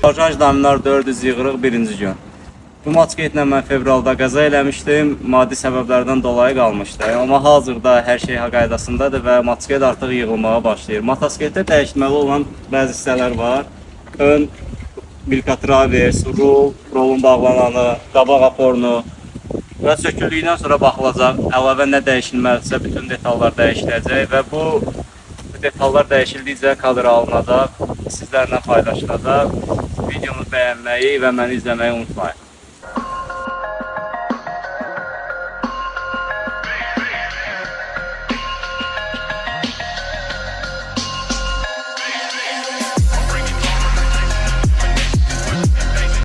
Bajaj Damlar 400 yığırıq birinci gün. Bu motosikletlə mən fevralda qəza eləmişdim, maddi səbəblərdən dolayı qalmışdı. Amma hazırda hər şey qaydasındadır və motosiklet artıq yığılmağa başlayır. Motosikletdə dəyişməli olan bəzi hissələr var. Ön bilka travers, rolun bağlananı, qabaq apornu və söküldükdən sonra baxılacaq. Əlavə nə dəyişilməlisə bütün detallar dəyişiləcək və bu detallar dəyişildikcə kadra alınacaq, sizlərlə paylaşılacaq. Videomu bəyənməyi və məni izləməyi unutmayın.